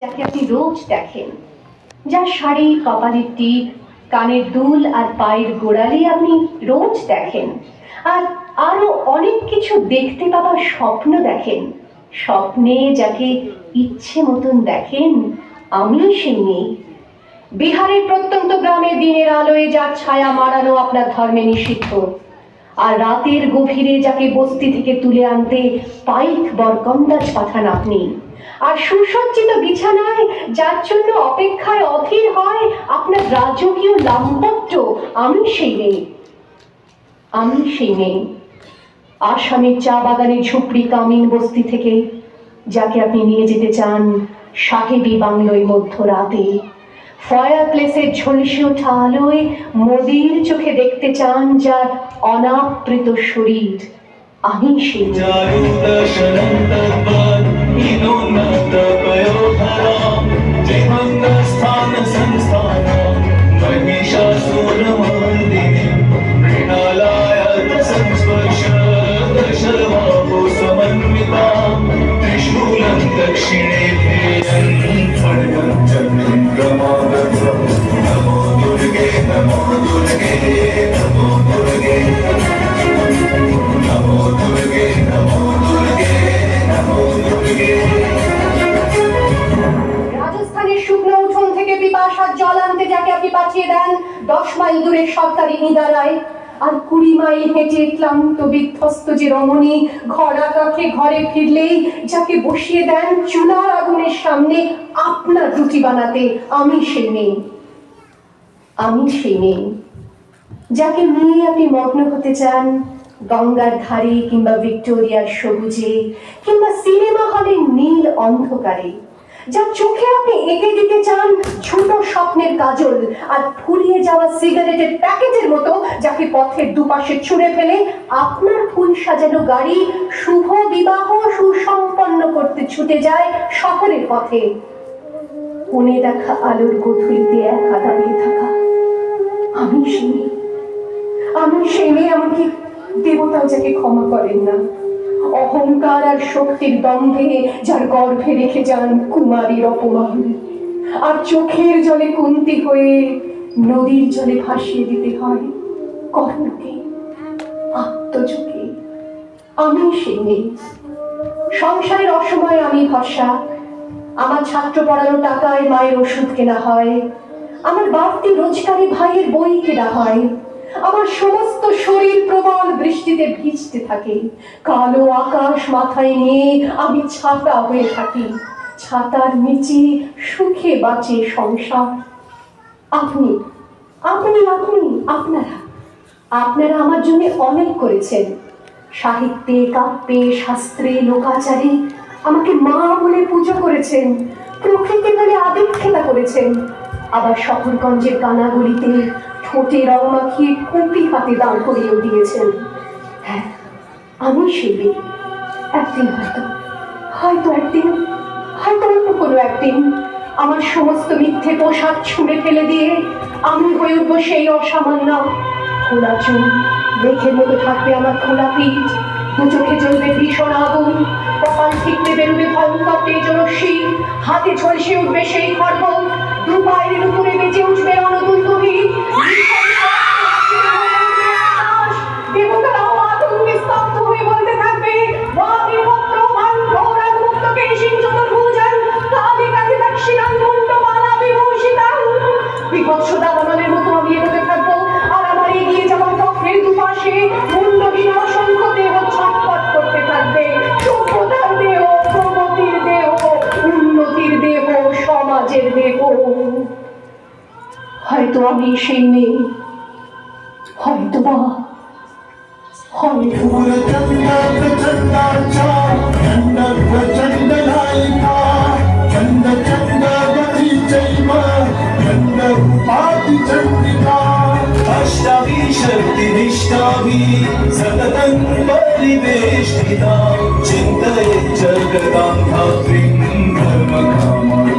যাকে আপনি রোজ দেখেন, যার শাড়ি, কপালের টিপ, কানের দুল আর পায়ের গোড়ালি আপনি রোজ দেখেন, আর আরো অনেক কিছু দেখতে পাবার স্বপ্ন দেখেন। স্বপ্নে যাকে ইচ্ছে মতন দেখেন, আমি সেই মেয়ে। বিহারের প্রত্যন্ত গ্রামে দিনের আলোয় যার ছায়া মারানো আপনার ধর্মে নিষিদ্ধ, আর রাতের গভীরে যাকে বস্তি থেকে তুলে আনতে পাইক বরকন্দাজ পাঠান আপনি, আর সুসজ্জিত বিছানায় যার জন্য অপেক্ষায় অধীর হয় আপনার রাজকীয় দাম্পত্য, আমি সেই মেয়ে। আমি সেই মেয়ে। আসামের চা বাগানের ঝুপড়ি কামিন বস্তি থেকে যাকে আপনি নিয়ে যেতে চান সাহেবী বাংলোয় মধ্যরাতে, ফায়ার প্লেসের ঝলসে ওঠা আলোয় মোদির চোখে দেখতে চান যার অনাবৃত শরীর, আমি সেই दक्षिणे नमो दुर्गे नमो दुर्गे नमो दुर्गे नमो दुर्गे नमो दुर्गे नमो दुर्गे। রাজস্থানের শুকনো উঠোন থেকে পিপাসার জল আনতে যাকে আপনি পাঠিয়ে দেন 10 মাইল দূরের সরকারি ইদারায়, আর 20 মাইল হেঁটে ক্লান্ত বিধ্বস্ত যে রমণী ঘরা কাকে ঘরে ফিরলেই যাকে বসিয়ে দেন চুলার আগুনের সামনে আপনার রুটি বানাতে, আমি সেই মেয়ে। আমি সেই মেয়ে যাকে নিয়ে আপনি মগ্ন হতে চান গঙ্গার ধারে কিংবা ভিক্টোরিয়ার সবুজে কিংবা সিনেমা হলের নীল অন্ধকারে, যার চোখে আপনি এঁকে দিতে চান ছোট স্বপ্নের কাজল, আর ফুরিয়ে যাওয়া সিগারেটের প্যাকেটের মতো যাকে পথের দুপাশে ছুঁড়ে ফেলে আপনার ফুল সাজানো গাড়ি শুভ বিবাহ সুসম্পন্ন করতে ছুটে যায় শহরের পথে। কোণে দেখা আলোর গধূলিতে একা দাঁড়িয়ে থাকা, আমি সেই মেয়ে। আমি সেই মেয়ে, আমাকে দেবতাও যাকে ক্ষমা করেন না, অহংকার আর শক্তির দম্ভে যার গর্ভে রেখে যান কুমারীর অপমান, আর চোখের জলে কুন্তি হয়ে নদীর জলে ভাসিয়ে দিতে হয় কর্ণকে, আত্মযোগে। আমি সেই মেয়ে। সংসারের অসময়ে আমি ভরসা, আমার ছাত্র পড়ানো টাকায় মায়ের ওষুধ কেনা হয়, আমার বাড়তি রোজগারে ভাইয়ের বই কেনা হয়, আমার সমস্ত শরীর প্রবল বৃষ্টিতে ভিজতে থাকে, কালো আকাশ মাথায় নিয়ে আমি ছাতা হয়ে থাকি, ছাতার নিচে সুখে বাঁচে সংসার। আপনি আপনি আপনি আপনারা আপনারা আমার জন্য অনেক করেছেন, সাহিত্যে, কাব্যে, শাস্ত্রে, লোকাচারে আমাকে মা বলে পুজো করেছেন, প্রকৃতি বলে আদিক্ষেতা করেছেন, আবার শহরগঞ্জের কানাগলিতে ঠোঁটে রং মাখিয়ে কুপি হাতে দাঁড় করিয়েও দিয়েছেন। হ্যাঁ, আমি সেই মেয়ে। একদিন হয়তো অন্য কোনো একদিন আমার সমস্ত মিথ্যে পোশাক ছুঁড়ে ফেলে দিয়ে আমি হয়ে উঠবো সেই অসামান্য। খোলা চুল, মেঘের মতো থাকবে আমার খোলা পিঠ, দু চোখে জ্বলবে ভীষণ আগুন, কপাল ঠিকতে বেরোবে ভয়ঙ্কর তেজরশ্মি, হাতে ঝলসে উঠবে সেই খড়গ, দু পায়ের উপরে বেজে উঠবে রণদুন্দুভি, দেবতারাও আতঙ্কে স্তব্ধ হয়ে বলতে থাকবে বিভৎস দাবানলের মতো আমি এগোতে থাকবো, আর আমার এগিয়ে যাওয়ার পথের দুপাশে মুন্ডহীন অসংখ্য দেহ ছটফট করতে থাকবে। সভ্যতার দেহ, প্রগতির দেহ, উন্নতির দেহ, সমাজের দেহ। হয়তো আমি সেই মেয়ে, হয়তো বা शक्तिनिष्ठाभि सततं परिवेष्टिता चिन्तये जगदां धात्रीं धर्मकामां।